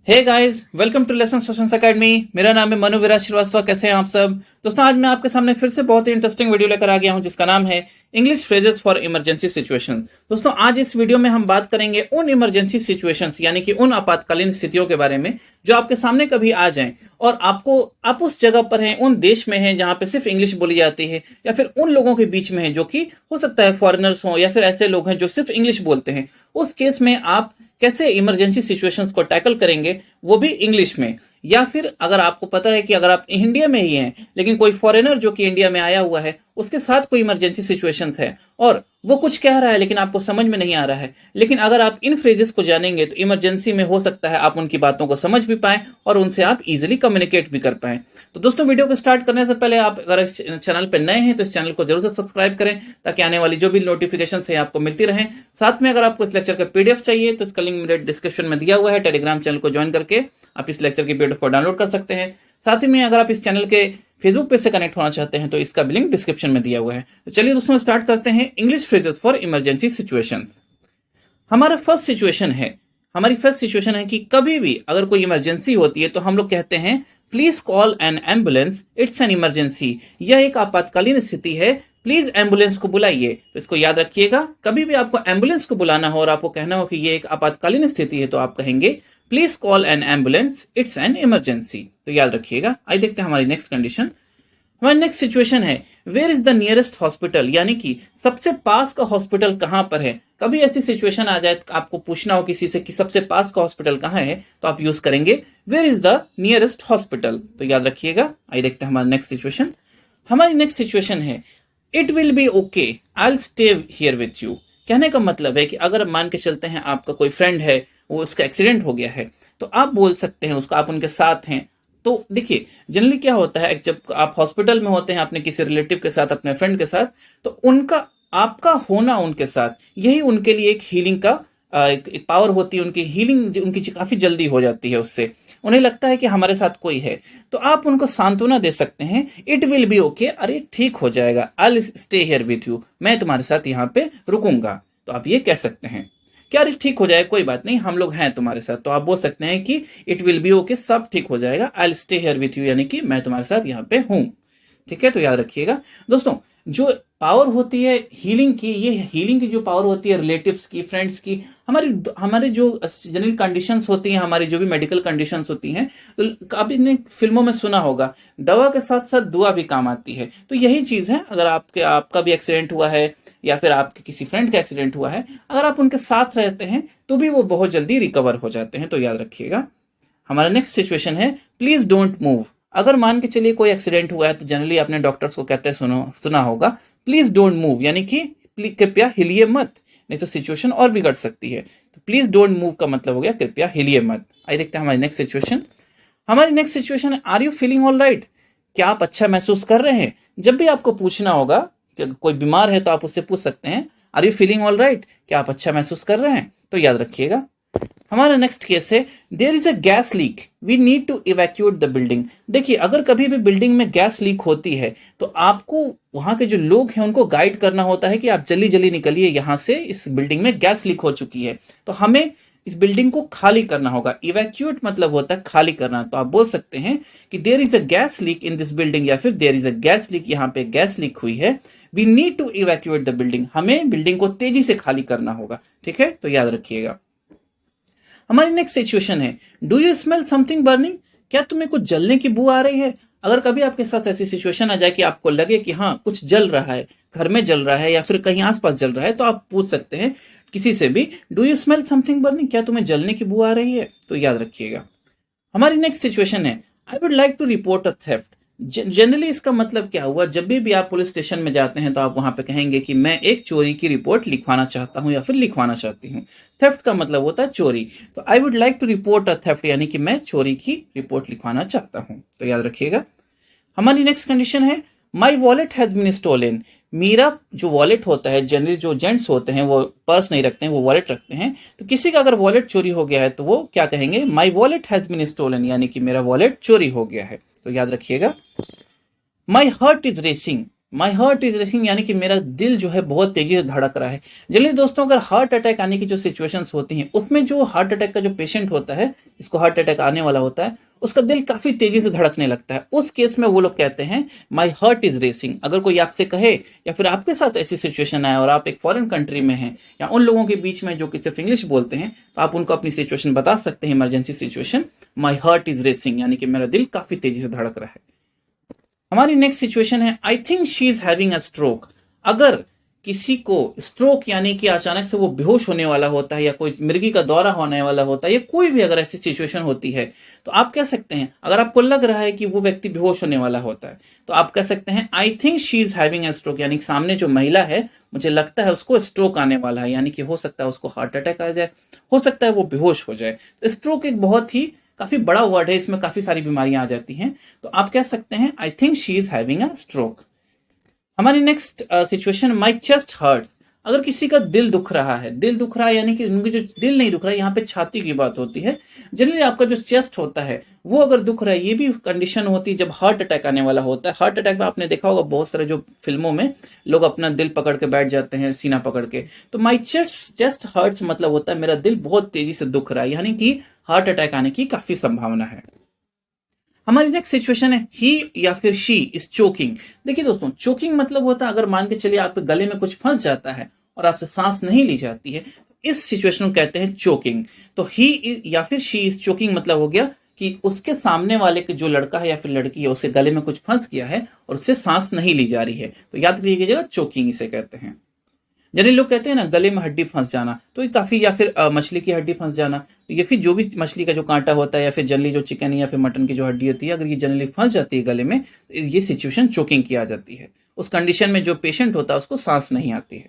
Hey guys, welcome to lesson sessions academy. मेरा नाम है मनु विराज श्रीवास्तव। कैसे हैं आप सब दोस्तों? आज मैं आपके सामने फिर से बहुत ही इंटरेस्टिंग वीडियो लेकर आ गया हूं जिसका नाम है English phrases for emergency situations. दोस्तों, आज इस वीडियो में हम बात करेंगे उन इमरजेंसी सिचुएशंस यानी कि उन आपातकालीन स्थितियों के बारे में जो आपके सामने कभी आ जाएं और आप उस जगह पर हैं, उन देश में हैं जहां पे सिर्फ इंग्लिश बोली जाती है, या फिर उन लोगों के बीच में है जो कि हो सकता है फॉरेनर्स हों या फिर ऐसे लोग हैं जो सिर्फ इंग्लिश बोलते हैं। उस केस में आप कैसे इमरजेंसी सिचुएशंस को टैकल करेंगे, वो भी इंग्लिश में। या फिर अगर आपको पता है कि अगर आप इंडिया में ही हैं लेकिन कोई फॉरेनर जो कि इंडिया में आया हुआ है उसके साथ कोई इमरजेंसी सिचुएशंस है और वो कुछ कह रहा है लेकिन आपको समझ में नहीं आ रहा है, लेकिन अगर आप इन फ्रेजेस को जानेंगे तो इमरजेंसी में हो सकता है आप उनकी बातों को समझ भी पाएं और उनसे आप इजीली कम्युनिकेट भी कर पाएं। तो दोस्तों, वीडियो को स्टार्ट करने से पहले आप अगर इस चैनल पर नए हैं तो इस चैनल को जरूर से सब्सक्राइब करें ताकि आने वाली जो भी नोटिफिकेशन है आपको मिलती रहे। साथ में अगर आपको इस लेक्चर का पीडीएफ चाहिए तो इसका लिंक मेरे डिस्क्रिप्शन में दिया हुआ है। टेलीग्राम चैनल को ज्वाइन करके आप इस लेक्चर की पीडीएफ को डाउनलोड कर सकते हैं। साथ ही में अगर आप इस चैनल के फेसबुक पेज से कनेक्ट होना चाहते हैं तो इसका भी लिंक डिस्क्रिप्शन में दिया हुआ है। तो चलिए दोस्तों, स्टार्ट करते हैं English phrases for emergency situations. हमारी फर्स्ट सिचुएशन है कि कभी भी अगर कोई इमरजेंसी होती है तो हम लोग कहते हैं please call an ambulance, it's an emergency. यह एक आपातकालीन स्थिति है, प्लीज एम्बुलेंस को बुलाइए। तो इसको याद रखिएगा, कभी भी आपको एम्बुलेंस को बुलाना हो और आपको कहना हो कि यह एक आपातकालीन स्थिति है तो आप कहेंगे please call an ambulance, it's an emergency. तो याद रखिएगा। आइए देखते हैं हमारी नेक्स्ट कंडीशन। हमारी नेक्स्ट सिचुएशन है where is the nearest hospital, यानी कि सबसे पास का हॉस्पिटल कहां पर है। कभी ऐसी सिचुएशन आ जाए आपको पूछना हो किसी से कि सबसे पास का हॉस्पिटल कहां है तो आप यूज करेंगे where is the nearest hospital. तो याद रखिएगा। आइए देखते हैं हमारी नेक्स्ट सिचुएशन। हमारी नेक्स्ट सिचुएशन है it will be okay, I will stay here with you. कहने का मतलब है कि अगर मान के चलते हैं आपका कोई फ्रेंड है, वो उसका एक्सीडेंट हो गया है तो आप बोल सकते हैं उसको, आप उनके साथ हैं। तो देखिए, जनरली क्या होता है जब आप हॉस्पिटल में होते हैं अपने किसी रिलेटिव के साथ, अपने फ्रेंड के साथ, तो उनका आपका होना उनके साथ यही उनके लिए एक हीलिंग का एक पावर होती है। उनकी हीलिंग उनकी काफी जल्दी हो जाती है। उससे उन्हें लगता है कि हमारे साथ कोई है, तो आप उनको सांत्वना दे सकते हैं इट विल बी ओके, अरे ठीक हो जाएगा, आई will stay here with you, मैं तुम्हारे साथ यहाँ पे रुकूंगा। तो आप ये कह सकते हैं कि अरे ठीक हो जाएगा, कोई बात नहीं, हम लोग हैं तुम्हारे साथ। तो आप बोल सकते हैं कि इट विल बी ओके, सब ठीक हो जाएगा, आई will stay here with you, यानी कि मैं तुम्हारे साथ यहाँ पे हूं। ठीक है, तो याद रखिएगा दोस्तों, जो पावर होती है हीलिंग की, ये हीलिंग की जो पावर होती है रिलेटिव्स की, फ्रेंड्स की, हमारे जो जनरल कंडीशंस होती हैं, हमारी जो भी मेडिकल कंडीशंस होती हैं, तो आपने फिल्मों में सुना होगा दवा के साथ साथ दुआ भी काम आती है। तो यही चीज है, अगर आपका भी एक्सीडेंट हुआ है या फिर आपके किसी फ्रेंड का एक्सीडेंट हुआ है, अगर आप उनके साथ रहते हैं तो भी वो बहुत जल्दी रिकवर हो जाते हैं। तो याद रखिएगा। हमारा नेक्स्ट सिचुएशन है प्लीज डोंट मूव। अगर मान के चलिए कोई एक्सीडेंट हुआ है तो जनरली आपने डॉक्टर्स को कहते सुना होगा प्लीज डोंट मूव, यानी कि कृपया हिलिए मत, नहीं तो सिचुएशन और बिगड़ सकती है। तो प्लीज डोंट मूव का मतलब हो गया कृपया हिलिए मत। आइए देखते हैं हमारी नेक्स्ट सिचुएशन। हमारी नेक्स्ट सिचुएशन है are you feeling all right, क्या आप अच्छा महसूस कर रहे हैं। जब भी आपको पूछना होगा कि कोई बीमार है तो आप उससे पूछ सकते हैं are you feeling all right, क्या आप अच्छा महसूस कर रहे हैं। तो याद रखिएगा। हमारा नेक्स्ट केस है there is a gas leak, we need to evacuate the building. देखिए, अगर कभी भी बिल्डिंग में गैस लीक होती है तो आपको वहां के जो लोग हैं उनको गाइड करना होता है कि आप जल्दी जल्दी निकलिए यहां से, इस बिल्डिंग में गैस लीक हो चुकी है। तो हमें इस बिल्डिंग को खाली करना होगा। इवैक्यूएट मतलब होता है खाली करना। तो आप बोल सकते हैं कि there is a gas leak in this building, या फिर there is a gas leak, यहाँ पे गैस लीक हुई है, we need to evacuate the building, हमें बिल्डिंग को तेजी से खाली करना होगा। ठीक है, तो याद रखिएगा। हमारी नेक्स्ट सिचुएशन है do you smell something burning, क्या तुम्हें कुछ जलने की बू आ रही है। अगर कभी आपके साथ ऐसी सिचुएशन आ जाए कि आपको लगे कि हाँ कुछ जल रहा है, घर में जल रहा है या फिर कहीं आसपास जल रहा है, तो आप पूछ सकते हैं किसी से भी do you smell something burning, क्या तुम्हें जलने की बू आ रही है। तो याद रखिएगा। हमारी नेक्स्ट सिचुएशन है I would like to report a theft. Generally इसका मतलब क्या हुआ, जब भी आप पुलिस स्टेशन में जाते हैं तो आप वहां पे कहेंगे कि मैं एक चोरी की रिपोर्ट लिखवाना चाहता हूं या फिर लिखवाना चाहती हूं। थेफ्ट का मतलब होता है चोरी। तो I would like to report a theft, यानी कि मैं चोरी की रिपोर्ट लिखवाना चाहता हूं। तो याद रखिएगा। हमारी नेक्स्ट कंडीशन है my wallet has been stolen. मेरा जो वॉलेट होता है, जनरली जो जेंट्स होते हैं वो पर्स नहीं रखते हैं, वो वॉलेट रखते हैं। तो किसी का अगर वॉलेट चोरी हो गया है तो वो क्या कहेंगे my wallet has been stolen, यानी कि मेरा वॉलेट चोरी हो गया है। तो याद रखिएगा। My heart is racing, my heart is racing यानी कि मेरा दिल जो है बहुत तेजी से धड़क रहा है। जनरली दोस्तों अगर हार्ट अटैक आने की जो सिचुएशंस होती हैं उसमें जो हार्ट अटैक का जो पेशेंट होता है, जिसको हार्ट अटैक आने वाला होता है, उसका दिल काफी तेजी से धड़कने लगता है। उस केस में वो लोग कहते हैं माई हार्ट इज रेसिंग। अगर कोई आपसे कहे या फिर आपके साथ ऐसी सिचुएशन आए और आप एक फॉरेन कंट्री में हैं या उन लोगों के बीच में जो कि सिर्फ इंग्लिश बोलते हैं, तो आप उनको अपनी सिचुएशन बता सकते हैं, emergency situation, my heart is racing यानी कि मेरा दिल काफी तेजी से धड़क रहा है। हमारी नेक्स्ट सिचुएशन है आई think she is having a stroke. अगर किसी को स्ट्रोक यानी कि अचानक से वो बेहोश होने वाला होता है या कोई मिर्गी का दौरा होने वाला होता है या कोई भी अगर ऐसी सिचुएशन होती है, तो आप कह सकते हैं, अगर आपको लग रहा है कि वो व्यक्ति बेहोश होने वाला होता है, तो आप कह सकते हैं I think she is having a stroke, यानी कि सामने जो महिला है मुझे लगता है उसको स्ट्रोक आने वाला है, यानी कि हो सकता है उसको हार्ट अटैक आ जाए, हो सकता है वो बेहोश हो जाए। तो स्ट्रोक एक बहुत ही काफी बड़ा वर्ड है, इसमें काफी सारी बीमारियां आ जाती हैं, तो आप कह सकते हैं I think she is having a stroke. हमारी next situation my chest hurts. अगर किसी का दिल दुख रहा है, दिल दुख रहा है यानी कि उनकी जो दिल नहीं दुख रहा है, यहाँ पे छाती की बात होती है। जनरली आपका जो चेस्ट होता है वो अगर दुख रहा है, ये भी कंडीशन होती है जब हार्ट अटैक आने वाला होता है। हार्ट अटैक में आपने देखा होगा बहुत सारे जो फिल्मों में लोग अपना दिल पकड़ के बैठ जाते हैं, सीना पकड़ के। तो माई चेस्ट हर्ट्स मतलब होता है मेरा दिल बहुत तेजी से दुख रहा है, यानी कि हार्ट अटैक आने की काफी संभावना है। हमारी नेक्स्ट सिचुएशन है ही या फिर शी इज चोकिंग। देखिए दोस्तों, चोकिंग मतलब होता है अगर मान के चलिए आपके गले में कुछ फंस जाता है और आपसे सांस नहीं ली जाती है, तो इस सिचुएशन को कहते हैं चोकिंग। तो ही या फिर शी इज चोकिंग मतलब हो गया कि उसके सामने वाले के जो लड़का है या फिर लड़की है उसके गले में कुछ फंस गया है और उससे सांस नहीं ली जा रही है, तो याद रखिएगा चोकिंग इसे कहते हैं। जनरली लोग कहते हैं ना गले में हड्डी फंस जाना, तो ये काफी, या फिर मछली की हड्डी फंस जाना, तो ये फिर जो भी मछली का जो कांटा होता है या फिर जनरली जो चिकन या फिर मटन की जो हड्डी होती है, अगर ये जनरली फंस जाती है गले में, तो ये सिचुएशन चोकिंग की आ जाती है। उस कंडीशन में जो पेशेंट होता है उसको सांस नहीं आती है।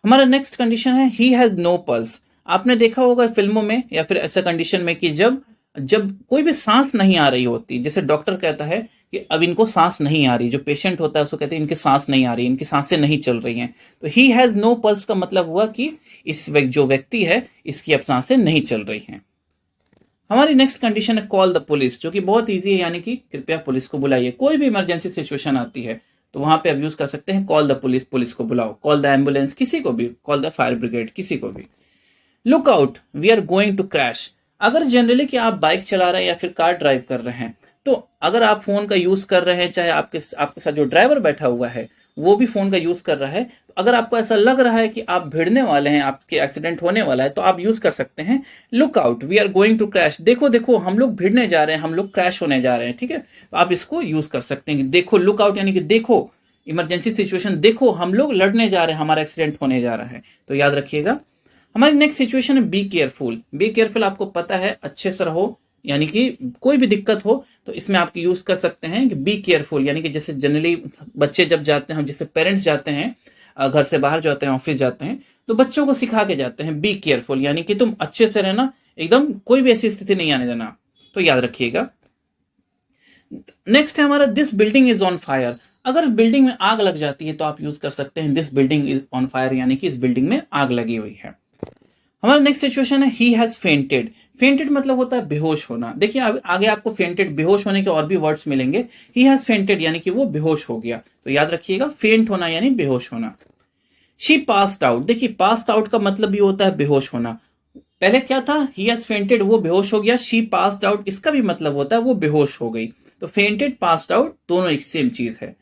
हमारा नेक्स्ट कंडीशन है ही हैज नो पल्स। आपने देखा होगा फिल्मों में या फिर ऐसा कंडीशन में कि जब जब कोई भी सांस नहीं आ रही होती, जैसे डॉक्टर कहता है कि अब इनको सांस नहीं आ रही, जो पेशेंट होता है उसको कहते हैं इनकी सांस नहीं आ रही, इनकी सांसें नहीं चल रही हैं, तो ही हैज नो पल्स का मतलब हुआ कि जो व्यक्ति है इसकी अब सांसें नहीं चल रही हैं। हमारी नेक्स्ट कंडीशन है कॉल द पुलिस, जो कि बहुत ईजी है, यानी कि कृपया पुलिस को बुलाइए। कोई भी इमरजेंसी सिचुएशन आती है तो वहां पे अब यूज कर सकते हैं कॉल द पुलिस, पुलिस को बुलाओ, कॉल द एम्बुलेंस, किसी को भी, कॉल द फायर ब्रिगेड, किसी को भी। Look out we are going to crash. अगर जनरली कि आप बाइक चला रहे हैं या फिर कार ड्राइव कर रहे हैं, तो अगर आप फोन का यूज कर रहे हैं, चाहे आपके साथ जो ड्राइवर बैठा हुआ है वो भी फोन का यूज कर रहा है, तो अगर आपको ऐसा लग रहा है कि आप भिड़ने वाले हैं, आपके एक्सीडेंट होने वाला है, तो आप यूज कर सकते हैं look out we are going to crash. देखो देखो हम लोग भिड़ने जा रहे हैं, हम लोग क्रैश होने जा रहे हैं, ठीक है, तो आप इसको यूज कर सकते हैं। देखो, लुक आउट यानी कि देखो, इमरजेंसी सिचुएशन, देखो हम लोग लड़ने जा रहे हैं, हमारा एक्सीडेंट होने जा रहा है, तो याद रखिएगा। हमारी नेक्स्ट सिचुएशन है बी केयरफुल। बी केयरफुल आपको पता है अच्छे से रहो, यानी कि कोई भी दिक्कत हो तो इसमें आप यूज कर सकते हैं कि बी केयरफुल, यानी कि जैसे जनरली बच्चे जब जाते हैं, जैसे पेरेंट्स जाते हैं घर से बाहर जाते हैं, ऑफिस जाते हैं, तो बच्चों को सिखा के जाते हैं बी केयरफुल, यानी कि तुम अच्छे से रहना, एकदम कोई भी ऐसी स्थिति नहीं आने देना, तो याद रखिएगा। नेक्स्ट है हमारा this building is on fire. अगर बिल्डिंग में आग लग जाती है तो आप यूज कर सकते हैं this building is on fire, यानी कि इस बिल्डिंग में आग लगी हुई है। हमारा नेक्स्ट सिचुएशन है ही हैज फेंटेड। फेंटेड मतलब होता है बेहोश होना। देखिए आगे आपको फेंटेड, बेहोश होने के और भी वर्ड्स मिलेंगे। ही हैज फेंटेड यानी कि वो बेहोश हो गया, तो याद रखिएगा फेंट होना यानी बेहोश होना। She passed out. देखिए पास्ड आउट का मतलब भी होता है बेहोश होना। पहले क्या था, ही हैज फेंटेड, वो बेहोश हो गया, शी पास्ड आउट इसका भी मतलब होता है वो बेहोश हो गई, तो फेंटेड पास्ड आउट दोनों एक सेम चीज है।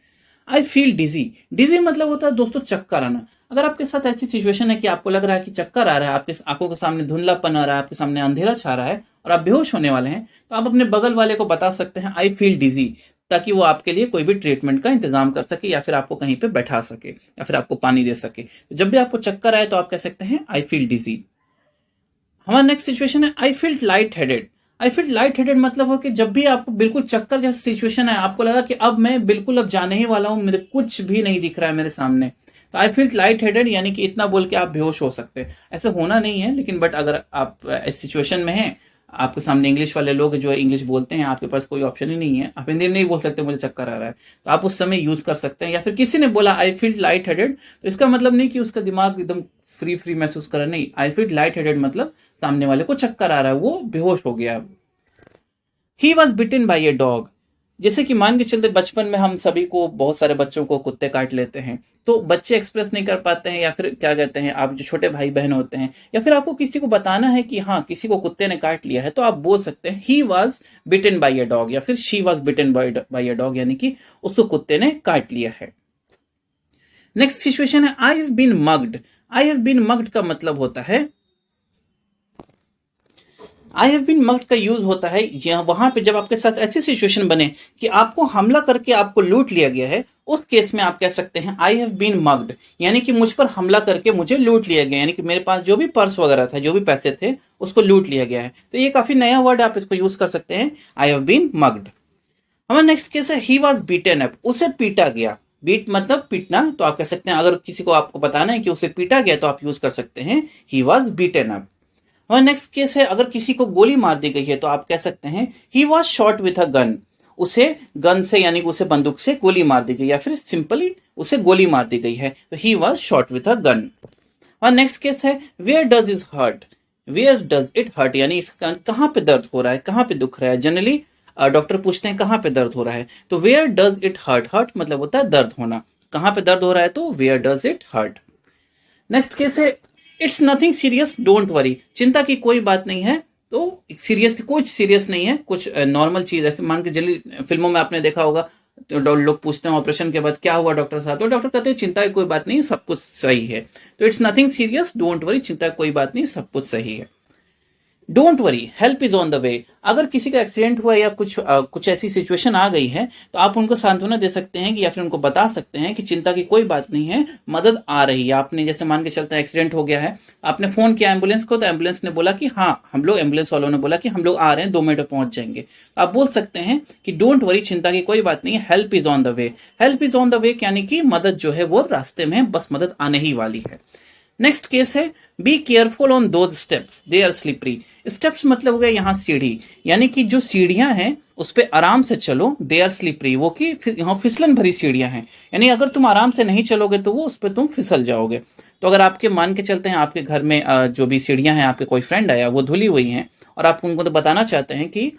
आई फील डिजी। डिजी मतलब होता है दोस्तों चक्कर आना। अगर आपके साथ ऐसी सिचुएशन है कि आपको लग रहा है कि चक्कर आ रहा है, आपके आंखों के सामने धुंधलापन आ रहा है, आपके सामने अंधेरा छा रहा है और आप बेहोश होने वाले हैं, तो आप अपने बगल वाले को बता सकते हैं आई फील डिजी, ताकि वो आपके लिए कोई भी ट्रीटमेंट का इंतजाम कर सके या फिर आपको कहीं पे बैठा सके या फिर आपको पानी दे सके। तो जब भी आपको चक्कर आए तो आप कह सकते हैं आई फील डिजी। हमारा नेक्स्ट सिचुएशन है I feel light headed. I feel light headed मतलब हो कि जब भी आपको बिल्कुल चक्कर जैसा सिचुएशन है, आपको लगा कि अब मैं बिल्कुल अब जाने ही वाला हूं, मेरे कुछ भी नहीं दिख रहा है मेरे सामने, तो आई फील लाइट हेडेड यानी कि इतना बोल के आप बेहोश हो सकते हैं। ऐसा होना नहीं है, लेकिन बट अगर आप इस सिचुएशन में हैं, आपके सामने इंग्लिश वाले लोग जो इंग्लिश बोलते हैं, आपके पास कोई ऑप्शन ही नहीं है, आप हिंदी में नहीं बोल सकते मुझे चक्कर आ रहा है, तो आप उस समय यूज कर सकते हैं। या फिर किसी ने बोला आई फील लाइट हेडेड, तो इसका मतलब नहीं कि उसका दिमाग एकदम फ्री महसूस कर रहा है, नहीं, आई फील लाइट हेडेड मतलब सामने वाले को चक्कर आ रहा है, वो बेहोश हो गया। He was bitten by a dog. जैसे कि मान के चलते बचपन में हम सभी को, बहुत सारे बच्चों को कुत्ते काट लेते हैं, तो बच्चे एक्सप्रेस नहीं कर पाते हैं, या फिर क्या कहते हैं, आप जो छोटे भाई बहन होते हैं, या फिर आपको किसी को बताना है कि हाँ किसी को कुत्ते ने काट लिया है, तो आप बोल सकते हैं he was bitten by a dog, या फिर she was bitten by a dog, यानी कि उसको कुत्ते ने काट लिया है। नेक्स्ट सिचुएशन है I have been mugged. I have been mugged का मतलब होता है, आई हैव बीन मग्ड का यूज होता है वहां पे जब आपके साथ ऐसी सिचुएशन बने कि आपको हमला करके आपको लूट लिया गया है, उस केस में आप कह सकते हैं आई हैव बीन मग्ड, यानी कि मुझ पर हमला करके मुझे लूट लिया गया, यानी कि मेरे पास जो भी पर्स वगैरह था, जो भी पैसे थे, उसको लूट लिया गया है। तो ये काफी नया वर्ड, आप इसको यूज कर सकते हैं, आई हैव बीन मग्ड। हमारा नेक्स्ट केस है ही वॉज बीटन अप, उसे पीटा गया। बीट मतलब पीटना, तो आप कह सकते हैं अगर किसी को आपको बताना है कि उसे पीटा गया तो आप यूज कर सकते हैं ही वॉज बीटन अप। हमारा नेक्स्ट केस है अगर किसी को गोली मार दी गई है तो आप कह सकते हैं he was shot with a gun, उसे गन से यानी कि उसे बंदूक से गोली मार दी गई, या फिर सिंपली उसे गोली मार दी गई है, तो he was shot with a gun. हमारा नेक्स्ट केस है where does is hurt, where does it hurt, यानी इसका कहाँ पे दर्द हो रहा है, कहाँ पे दुख रहा है। जनरली डॉक्टर पूछते हैं कहाँ पे दर्द हो रहा है, तो where does it hurt, hurt मतलब होता है दर्द होना, कहाँ पे दर्द हो रहा है, तो where does it hurt. Next case है it's nothing serious don't worry, चिंता की कोई बात नहीं है, तो सीरियस कुछ सीरियस नहीं है, कुछ नॉर्मल चीज, ऐसे मान के जनरली फिल्मों में आपने देखा होगा, तो लोग पूछते हैं ऑपरेशन के बाद क्या हुआ डॉक्टर साहब, तो डॉक्टर कहते हैं चिंता की कोई बात नहीं, सब कुछ सही है। तो it's nothing serious don't worry, चिंता की कोई बात नहीं, सब कुछ सही है। Don't worry help is on the way, अगर किसी का एक्सीडेंट हुआ या कुछ ऐसी सिचुएशन आ गई है तो आप उनको सांत्वना दे सकते हैं कि या फिर उनको बता सकते हैं कि चिंता की कोई बात नहीं है, मदद आ रही है। आपने जैसे मान के चलते हैं एक्सीडेंट हो गया है, आपने फोन किया एम्बुलेंस को, तो एम्बुलेंस ने बोला कि हाँ हम लोग, एम्बुलेंस वालों ने बोला कि हम लोग आ रहे हैं, 2 मिनट में पहुंच जाएंगे, तो आप बोल सकते हैं कि डोंट वरी चिंता की कोई बात नहीं है, help is on the way. Help is on the way यानी कि मदद जो है वो रास्ते में, बस मदद आने ही वाली है। नेक्स्ट केस है be careful on those steps they are slippery. Steps मतलब हो गया यहाँ सीढ़ी, यानी कि जो सीढ़ियां हैं उस पर आराम से चलो, दे आर स्लिपरी, वो कि यहाँ फिसलन भरी सीढ़ियां हैं, यानी अगर तुम आराम से नहीं चलोगे तो वो उस पर तुम फिसल जाओगे। तो अगर आपके मान के चलते हैं आपके घर में जो भी सीढ़ियां हैं, आपके कोई फ्रेंड आया वो धुली हुई हैं और आप उनको तो बताना चाहते हैं कि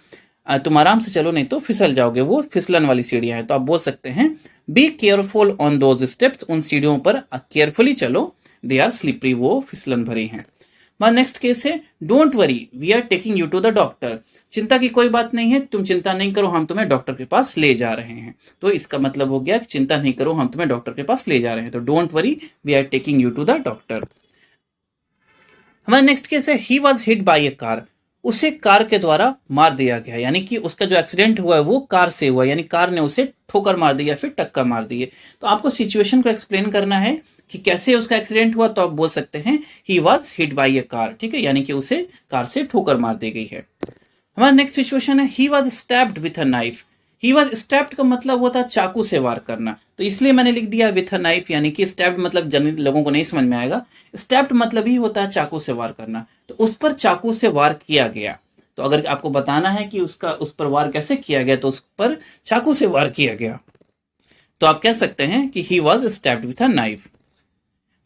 तुम आराम से चलो नहीं तो फिसल जाओगे, वो फिसलन वाली सीढ़ियां हैं, तो आप बोल सकते हैं B careful on those steps, उन सीढ़ियों पर केयरफुली चलो, दे आर स्लिपरी, वो फिसलन भरी हैं। हमारा नेक्स्ट केस है don't worry we are taking you to the doctor, चिंता की कोई बात नहीं है, तुम चिंता नहीं करो, हम तुम्हें डॉक्टर के पास ले जा रहे हैं। तो इसका मतलब हो गया कि चिंता नहीं करो, हम तुम्हें डॉक्टर के पास ले जा रहे हैं, तो don't worry we are taking you to the doctor. हमारा नेक्स्ट केस है he was hit by a car, उसे कार के द्वारा मार दिया गया, यानी कि उसका जो एक्सीडेंट हुआ है वो कार से हुआ, यानी कार ने उसे ठोकर मार दी या फिर टक्कर मार दी है। तो आपको सिचुएशन को एक्सप्लेन करना है कि कैसे उसका एक्सीडेंट हुआ, तो आप बोल सकते हैं he was hit by a car, ठीक है, यानी कि उसे कार से ठोकर मार दी गई है। हमारा नेक्स्ट सिचुएशन है he was stabbed with a knife. He was stabbed का मतलब होता है चाकू से वार करना, तो इसलिए मैंने लिख दिया विथ अ नाइफ, यानी कि स्टैब्ड मतलब जनरली लोगों को नहीं समझ में आएगा, स्टैब्ड मतलब ही होता है चाकू से वार करना, तो उस पर चाकू से वार किया गया। तो अगर आपको बताना है कि उस पर वार कैसे किया गया, तो उस पर चाकू से वार किया गया, तो आप कह सकते हैं कि he was stabbed with a knife.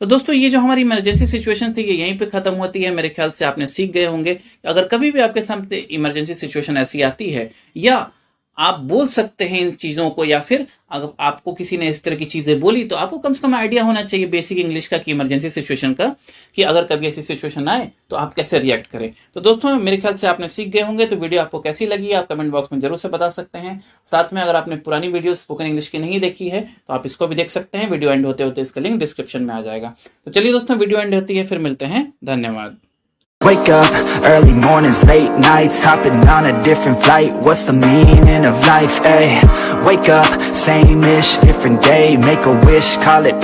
तो दोस्तों ये जो हमारी इमरजेंसी सिचुएशन थी ये यहीं पे खत्म होती है। मेरे ख्याल से आपने सीख गए होंगे अगर कभी भी आपके सामने इमरजेंसी सिचुएशन ऐसी आती है, या आप बोल सकते हैं इन चीज़ों को, या फिर अगर आपको किसी ने इस तरह की चीज़ें बोली तो आपको कम से कम आइडिया होना चाहिए बेसिक इंग्लिश का कि इमरजेंसी सिचुएशन का, कि अगर कभी ऐसी सिचुएशन आए तो आप कैसे रिएक्ट करें। तो दोस्तों मेरे ख्याल से आपने सीख गए होंगे। तो वीडियो आपको कैसी लगी आप कमेंट बॉक्स में जरूर से बता सकते हैं। साथ में अगर आपने पुरानी वीडियो स्पोकन इंग्लिश की नहीं देखी है तो आप इसको भी देख सकते हैं। वीडियो एंड होते होते इसका लिंक डिस्क्रिप्शन में आ जाएगा। तो चलिए दोस्तों वीडियो एंड होती है, फिर मिलते हैं, धन्यवाद। Wake up, early mornings, late nights, hopping on a different flight. What's the meaning of life, ayy? Wake up, same-ish, different day, make a wish, call it